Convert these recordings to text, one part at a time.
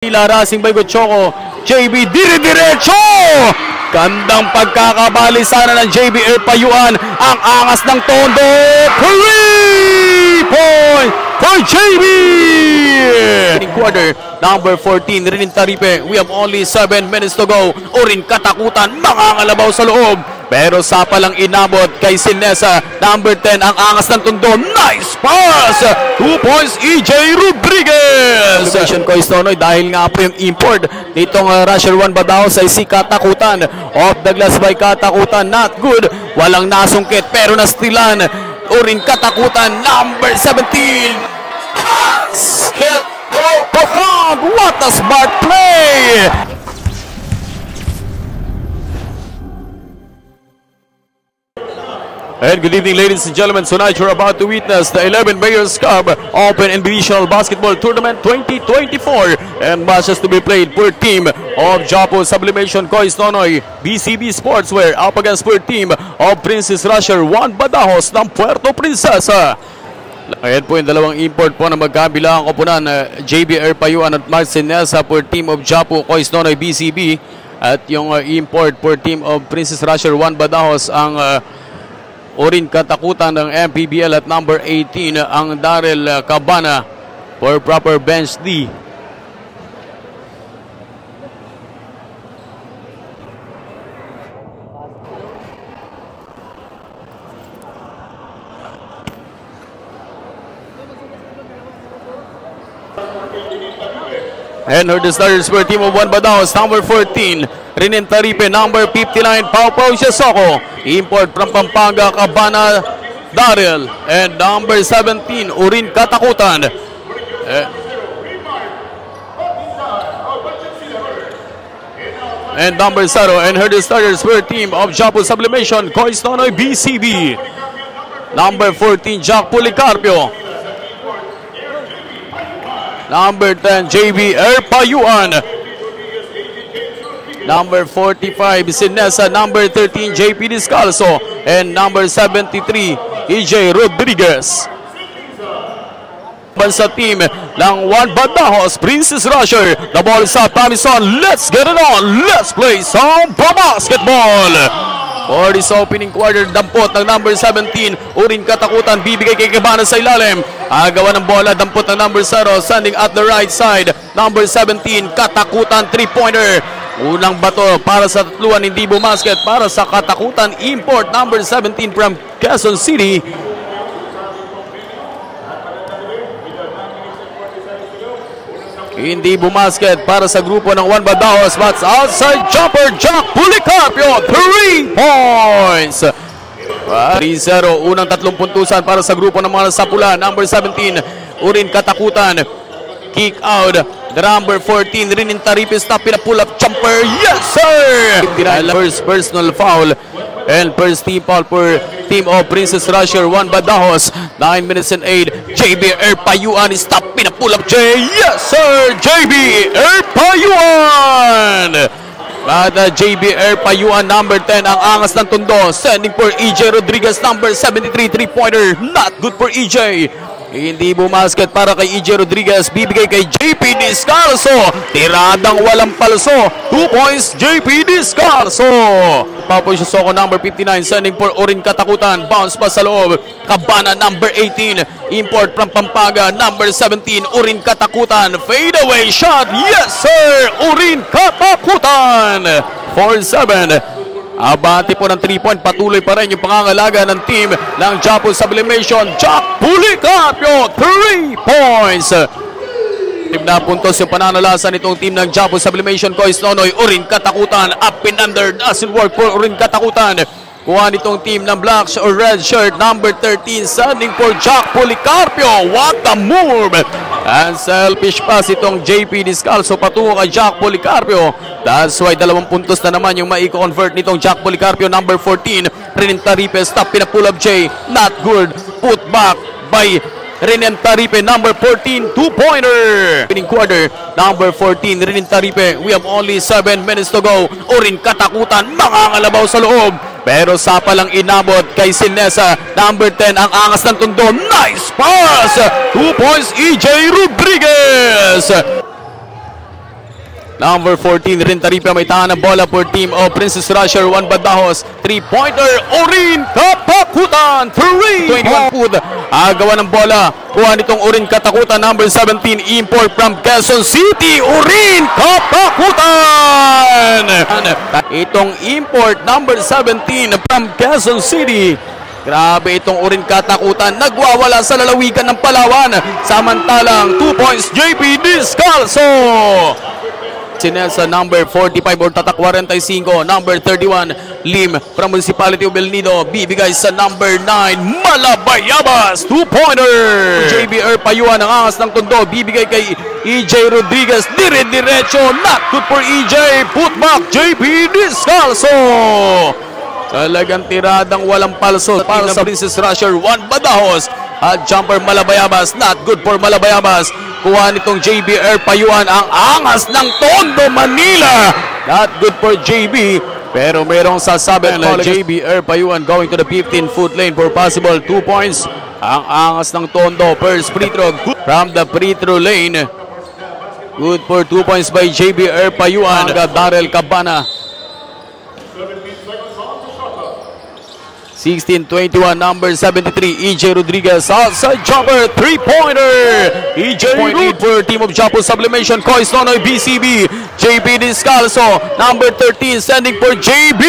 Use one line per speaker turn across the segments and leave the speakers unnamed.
Larasing by Gochoco, JB dire-diretso! Gandang pagkakabali sana ng JB Erpayuan, ang angas ng tondo, 3 point for JB! In quarter, number 14, Rinin Taripe, we have only 7 minutes to go. Orin katakutan, makangalabaw sa loob. Pero sa palang inabot kay Sinesa, number 10, ang angas ng tundo. Nice pass! 2 points, EJ Rodriguez! Division ko Istonoy dahil nga po yung import nitong Rusher 1 Badaos ay si Katakutan. Off the glass by Katakutan, not good. Walang nasungkit pero nastilan. Orin Katakutan, number 17. Hit! Profound! What a smart play! And good evening, ladies and gentlemen. Tonight you're about to witness the 11 Mayors Cup Open and Divisional Basketball Tournament 2024, and matches to be played per team of Japo Sublimation Kois Nonoy BCB Sportswear up against per team of Princess Rusher 1 Badaos ng Puerto Princesa. Ayan po yung dalawang import po na magkabilang koponan, JB Erpayuan at Max Sinesa per team of Japo Kois Nonoy BCB, at yung import per team of Princess Rusher 1 Badaos ang Orin Katakutan ng MPBL at number 18 ang Daryl Cabana for proper bench D. And the starters for team of 1 Badaos, number 14, Rinin Taripe, number 59, Pau Pau Siasoko, import from Pampanga, Cabana, Daryl, and number 17, Orin Katakutan. And number 0, and the starters for team of Japo Sublimation, Kois Nonoy BCB, number 14, Jack Policarpio, number 10, JB Erpayuan, number 45, Sinesa, number 13, JP Descalzo, and number 73, EJ Rodriguez. Sa team ng 1 Badaos, Princess Rusher, the ball sa Tamison. Let's get it on! Let's play some basketball! For this opening quarter, dampot ng number 17, Orin Katakutan, bibigay kay Cabana sa ilalim. Agawan ng bola, dampot ng number 0, standing at the right side, number 17, Katakutan, 3-pointer. Unang bato para sa tatluan, hindi bumasket para sa Katakutan, import, number 17 from Quezon City. Hindi bumasket para sa grupo ng 1 Badaos, but outside jumper, Jack Policarpio, 3 points. 3-0, unang tatlong puntusan para sa grupo ng mga sapula, number 17, Orin Katakutan. Kick out, the number 14, Rinin Taripe, stop in a pull-up jumper, yes sir! First personal foul, and first team foul for team of Princess Rusher 1 Badaos. 9 minutes and 8, JB Erpayuan, stop in a pull-up J, yes sir! JB Erpayuan! At JB Erpayuan, number 10, ang angas ng tundo, sending for EJ Rodriguez, number 73, 3-pointer, not good for EJ. Hindi bumasket para kay EJ Rodriguez, bibigay kay JP Descalzo, tiradang walang palso, 2 points, JP Descalzo. Papoy Siasoko, number 59, sending for Orin Katakutan, bounce pa sa loob, Cabana, number 18, import from Pampanga, number 17, Orin Katakutan, fade away shot, yes sir, Orin Katakutan, 4-7. Abante po ng 3-point, patuloy pa rin yung pangangalaga ng team ng Japo Sublimation, Jack Policarpio, 3 points. Na puntos yung pananalasan nitong team ng Japo Sublimation, Kois Nonoy. Orin Katakutan, up and under, doesn't work for Orin Katakutan. Kuha nitong team ng black or red shirt, number 13, sending for Jack Policarpio. What a move! And selfish pass itong JP Descalzo patungo kay Jack Policarpio. That's why 2 puntos na naman yung mai-convert nitong Jack Policarpio, number 14, Rinin Taripe, stop in a pull-up J, not good. Put back by Rinin Taripe, number 14, 2-pointer. Winning quarter, number 14, Rinin Taripe, we have only 7 minutes to go. Orin Katakutan, makangalabaw sa loob. Pero sa palang inabot kay Sinesa, number 10, ang angas ng tundo. Nice pass! 2 points, EJ Rodriguez! Number 14, Rin Taripia, may tahan ng bola for team of Princess Rusher, Juan Badajos. 3-pointer, Orin Katakutan, 3-21 foot. Agawan ng bola, kuha nitong Orin Katakutan, number 17, import from Quezon City, Orin Katakutan! Itong import, number 17 from Quezon City. Grabe itong Orin Katakutan, nagwawala sa lalawigan ng Palawan. Samantalang 2 points, JP Descalzo. Sinesa, number 45 or tatak 45, number 31, Lim from Municipality of El Nido, bibigay sa number 9, Malabayabas, 2-pointer. JB Payuan, ang angas ng tondo, bibigay kay EJ Rodriguez, dire-diretso, not good for EJ, putback, JP Descalzo. Talagang tiradang walang palso para sa Princess Rusher, Juan Badajos. At jumper Malabayabas, not good for Malabayabas. Kuha nitong JB Payuan, ang angas ng Tondo, Manila. Not good for JB, pero mayroong sasabi na JB Payuan going to the 15-foot lane for possible 2 points. Ang angas ng Tondo, first free throw from the free throw lane. Good for 2 points by JB Payuan. Darrell Cabana. 16-21, number 73, EJ Rodriguez, outside jumper, 3-pointer. EJ point lead for team of Japo Sublimation, Cois Nonoy, BCB. JB Descalzo, number 13, sending for JB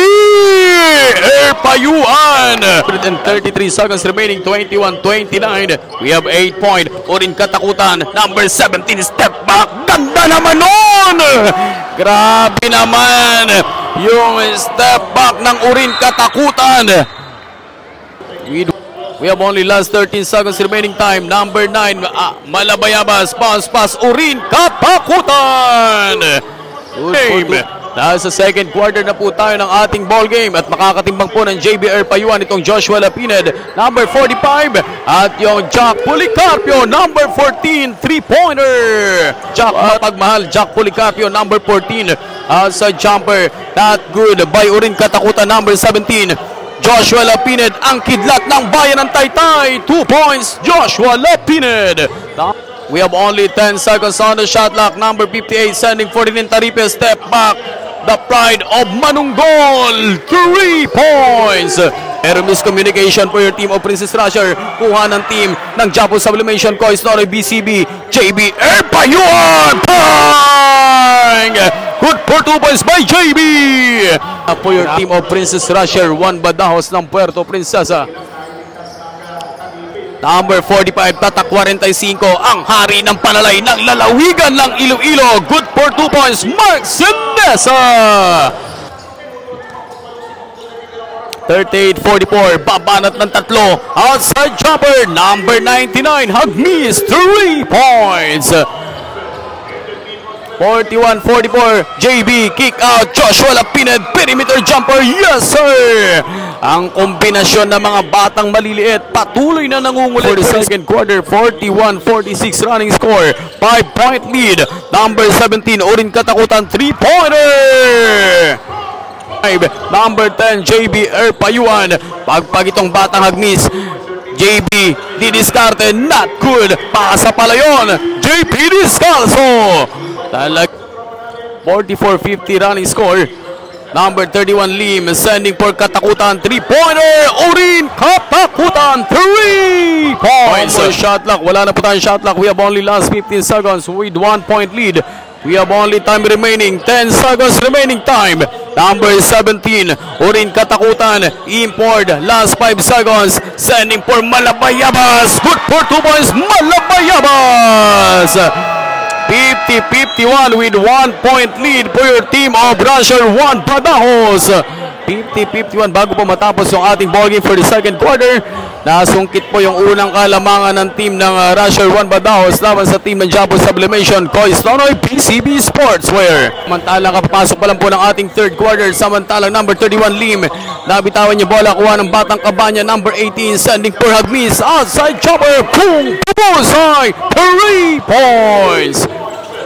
Payuan. 133 seconds remaining, 21-29. We have 8 point. Orin Katakutan, number 17, step back. Ganda naman nun! Grabe naman yung step back ng Orin Katakutan. We have only last 13 seconds remaining time. Number 9, Malabayabas, bounce pass, Orin Katakutan. Dahil sa second quarter na po tayo ng ating ball game at makakatimbang po ng JB Payuan itong Joshua Lapined, number 45, at yung Jack Policarpio, number 14, 3-pointer. Jack mapagmahal, Jack Policarpio, number 14, sa jumper, not good by Orin Katakutan, number 17. Joshua Lapined, ang kidlat ng bayan ng Taytay. 2 points, Joshua Lapined. We have only 10 seconds on the shot clock. Number 58, sending for Rin Taripia, step back. The pride of Manunggol, 3 points. Pero miscommunication for your team of Princess Rusher. Kuha ng team ng Japo Sublimation, Cois Nonoy, BCB. JB Payuan, bang! Good for 2 points by JB. For your team of Princess Rusher, Juan Badajos ng Puerto Princesa. Number 45, tatak 45, ang hari ng panalay ng lalawigan ng Iloilo. Good for 2 points, Mark Sinesa. 38-44, babanat ng tatlo. Outside jumper, number 99, Hagmis, 3 points. 41-44, JB, kick out, Joshua Lapined, perimeter jumper, yes sir! Ang kombinasyon ng mga batang maliliit, patuloy na nangungulit for the second quarter, 41-46 running score, 5-point lead, number 17, Orin Katakutan, 3-pointer! Number 10, JB Payuan, pagpag itong batang Hagmis, JB, didiskarte, not good, pasa pala yun, JP Descalzo! 44-50 running score. Number 31, Lim, sending for Katakutan, 3-pointer, Orin Katakutan, 3 points. Shot clock, wala na po tayong shot clock. We have only last 15 seconds with 1 point lead. We have only time remaining, 10 seconds remaining time. Number 17, Orin Katakutan, import, last 5 seconds, sending for Malabayabas, good for 2 points, Malabayabas. 50-51 with 1 point lead for your team of Rusher, Juan Badajos. 50-51 bago po matapos yung ating ballgame for the second quarter. Nasungkit po yung unang kalamangan ng team ng Rusher, Juan Badajos laban sa team ng Japo Sublimation, Cois Nonoy, PCB Sportswear. Samantalang kapapasok pa lang po ng ating third quarter. Samantalang number 31, Lim, nabitawan niya bola, kuha ng batang Kabanya, number 18, sending for Hagmis, outside jumper, boom, bullseye, 3 points.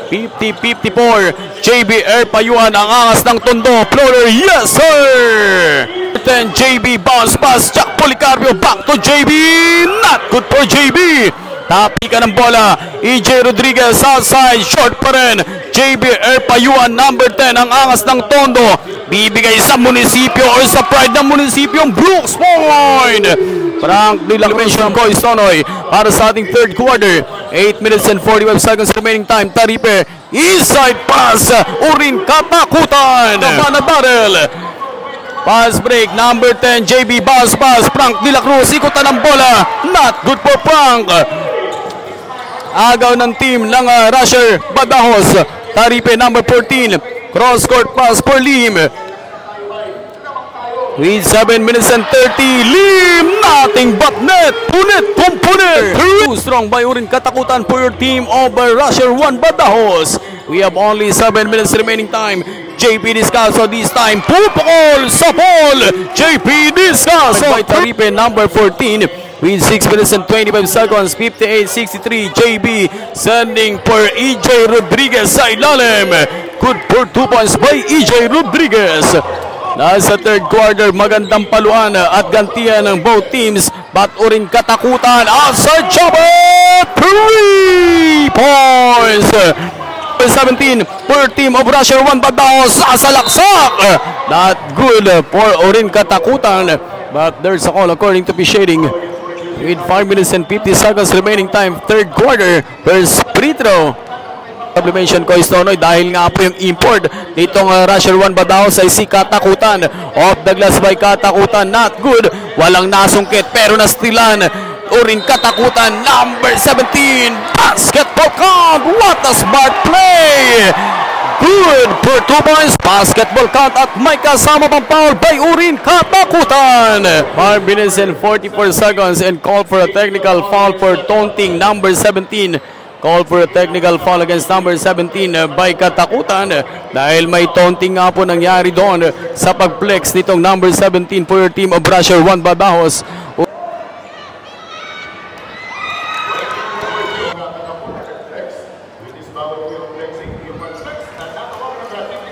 50-54, JB Payuan, ang angas ng tondo, floater, yes sir! 10, JB, bounce pass, Jack Policarpio, back to JB, not good for JB. Tapi ka ng bola. EJ Rodriguez outside. Short pa rin. JB Erpayuan, number 10. Ang angas ng Tondo. Bibigay sa munisipyo or sa pride ng munisipyo. Brooks Point. Frank Dilacruzio Koy Sonoy para sa ating third quarter. 8 minutes and 45 seconds remaining time. Taripe. Inside pass. Urin Katakutan. Kabana Darrell. Pass break, number 10, JB Bas, Frank Dilacruz, ikutan ng bola, not good for Frank. Agaw ng team ng rusher, Badajos, Taripe, number 14, cross-court pass for Lim. With 7 minutes and 30, Lim, nothing but net, punit, kumpunit. Too strong by Urin Katakutan for your team over rusher 1, Badajos. We have only 7 minutes remaining time. JP Discaso this time, pupukol sa ball. JP Discaso by Taripe, number 14 with 6 minutes and 25 seconds, 58-63. JB sending for EJ Rodriguez sa ilalim. Good for 2 points by EJ Rodriguez. Nasa third quarter, magandang paluan at gantian ng both teams. But Urin Katakutan, outside jumper, 3 points. 17 for team of rusher 1, Badajos, sasalaksak. Not good for Urin Katakutan, but there's a call according to Pichering. With 5 minutes and 50 seconds remaining time, third quarter, first free throw. Supplementation ko Istonoy dahil nga po yung import nitong rusher 1 Badajos ay si Katakutan. Off the glass by Katakutan, not good. Walang nasungkit pero nastilan. Urin Katakutan, number 17, basketball count. What a smart play. Good for 2 points, basketball count at may kasama pang foul by Urin Katakutan. 5 minutes and 44 seconds and call for a technical foul for taunting, number 17. Call for a technical foul against number 17 by Katakutan dahil may taunting nga po nangyari doon sa pag-flex nitong number 17 for your team of rusher 1 Badajos.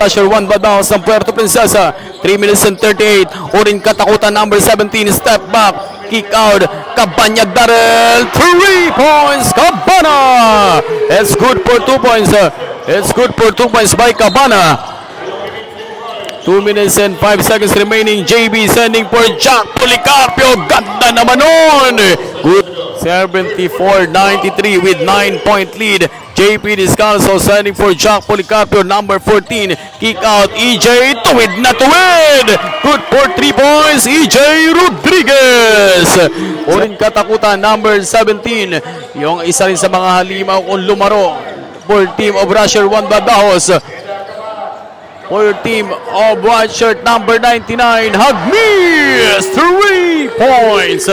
Rusher 1 Badajos ng Puerto Princesa. 3 minutes and 38. Urin Katakutan, number 17, step back, kick out, Kabanyag Darrell, 3 points, Cabana. It's good for 2 points. It's good for 2 points by Cabana. 2 minutes and 5 seconds remaining. JB sending for Jack Policarpio. Ganda naman nun. Good. 74-93 with 9-point lead. JP Discalso sending for Jack Policarpio, number 14. Kick out, EJ, tuwid na tuwid. Good for 3 points, EJ Rodriguez. Urin Katakutan, number 17. Yung isa rin sa mga halimaw kung lumaro for team of rusher 1 Badajos. For your team of white shirt, number 99, Hagmis, 3 points.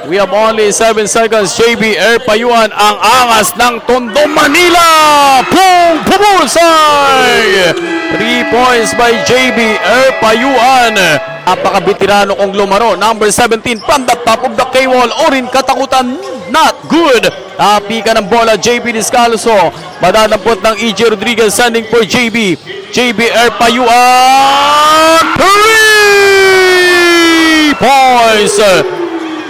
We have only 7 seconds. JB Erpayuan, ang angas ng Tondo, Manila. Boom! Pumulsay! 3 points by JB Erpayuan. Napaka-veterano kong lumaro. Number 17 from the top of the K-wall. Urin Katakutan, not good. Tapi ka ng bola, JB Discalso. Madadampot ng EJ Rodriguez sending for JB. JB Erpayuan, 3 points.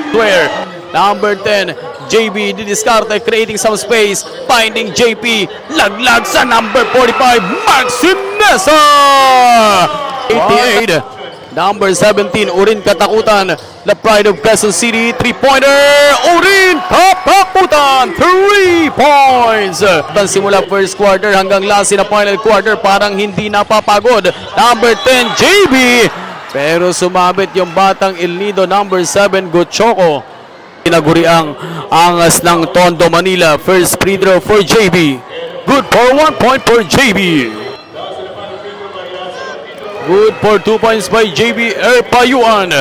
Where number 10 JB Didiscarte creating some space, finding JP, laglag sa number 45 Mark Sinesa. 88 number 17 Urin Katakutan, the pride of Quezon City, 3-pointer Urin Katakutan, 3 points. Simula first quarter hanggang last na final quarter, parang hindi napapagod. Number 10 JB, pero sumabit yung batang El Nido, number 7, Gochoco. Tinaguri ang angas ng Tondo, Manila. First free throw for JB. Good for 1 point for JB. Good for 2 points by JB Erpayuan.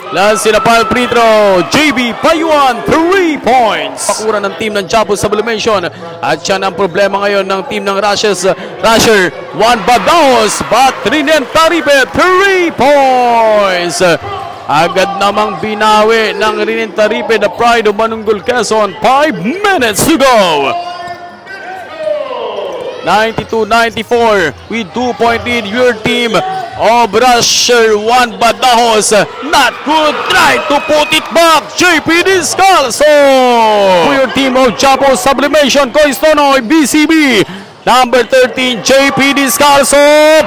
Last sinapal free throw, JB Payuan, 3 points. Pakura ng team ng Japo Sublimation. At yan ang problema ngayon ng team ng Rusher 1 Badajos, but Rinen Taripe, 3 points. Agad namang binawi ng Rinen Taripe, the pride of Manunggul, Quezon. 5 minutes to go. 92-94 with 2-point lead, your team of Rusher 1 Badajos. Not good. Try to put it back. JP Descalzo. For your team of Chapo Sublimation, Coins Nonoy, BCB. Number 13, JP Descalzo.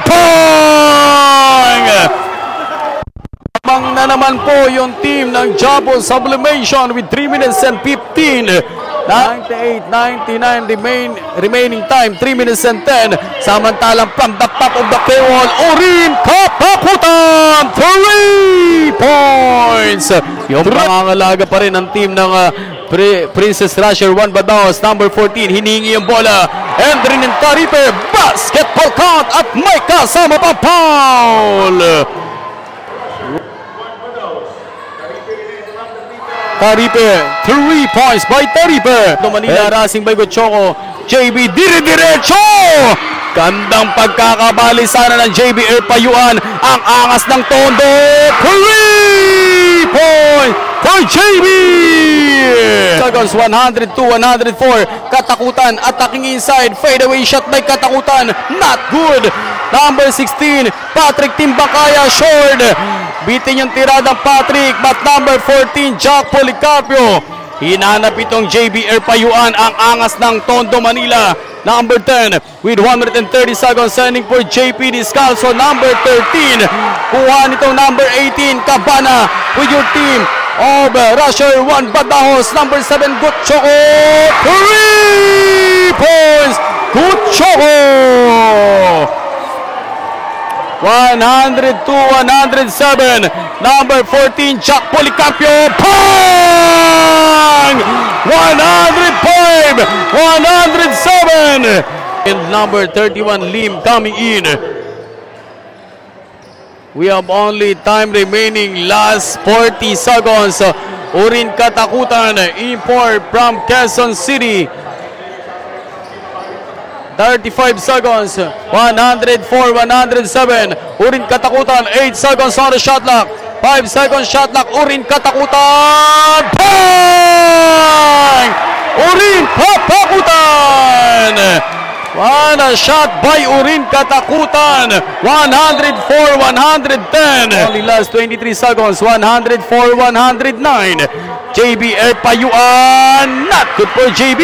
Bang! Bang na naman po yung team ng Chapo Sublimation with 3 minutes and 15. 98, 99 remaining time, 3 minutes and 10. Samantalang from the top of the K-wall, Orin Katakutan, 3 points. Yung pangangalaga pa rin ng team ng Princess Rusher 1 Badajos, number 14, hinihingi yung bola. Endrin and Taripe, basketball count at may kasama pa foul. Taripe, 3 points by Taripe. Manila Racing by Gochoco. JB, dire-diretso! Gandang pagkakabali sana ng JB Erpayuan. Ang angas ng Tondo. 3 points for JB! Seconds, 102-104. Katakutan, attacking inside. Fadeaway shot by Katakutan. Not good. Number 16, Patrick Timbakaya, short. Bitin yung tiradang Patrick, but number 14, Jack Policarpio. Hinanap itong JB Erpayuan, ang angas ng Tondo, Manila. Number 10, with 130 seconds, sending for JP Descalzo. Number 13, kuha nitong number 18, Cabana, with your team of Rusher 1 Badajos. Number 7, Gochoco. 3 points, Gochoco. 102-107. Number 14, Jack Policarpio. Bang! 105, 107. And number 31, Lim coming in. We have only time remaining, last 40 seconds. Orin Katakutan, import from Quezon City. 35 seconds, 104-107. Orin Katakutan, 8 seconds on the shot clock. 5 seconds shot clock. Orin Katakutan. Bang! Orin Katakutan. One a shot by Orin Katakutan. 104-110. Only last 23 seconds. 104-109. JB Erpayuan. Not good for JB.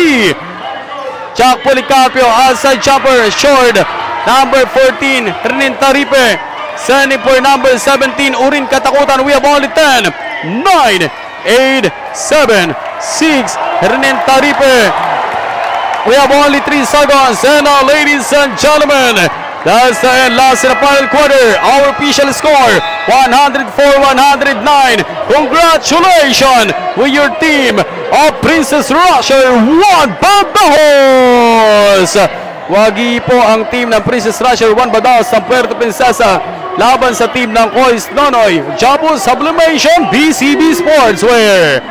Jack Policarpio, outside jumper, short. Number 14, Renin Taripe. Sending for number 17, Orin Katakutan. We have only 10, 9, 8, 7, 6. Renin Taripe. We have only 3 seconds. And now, ladies and gentlemen, that's the end. Last in the final quarter. Our official score, 104-109. Congratulations with your team of Princess Rusher 1 Badajos. Wagi po ang team ng Princess Rusher 1 Badajos ng Puerto Princesa laban sa team ng Coins Nonoy, Chapo Sublimation, BCB Sportswear.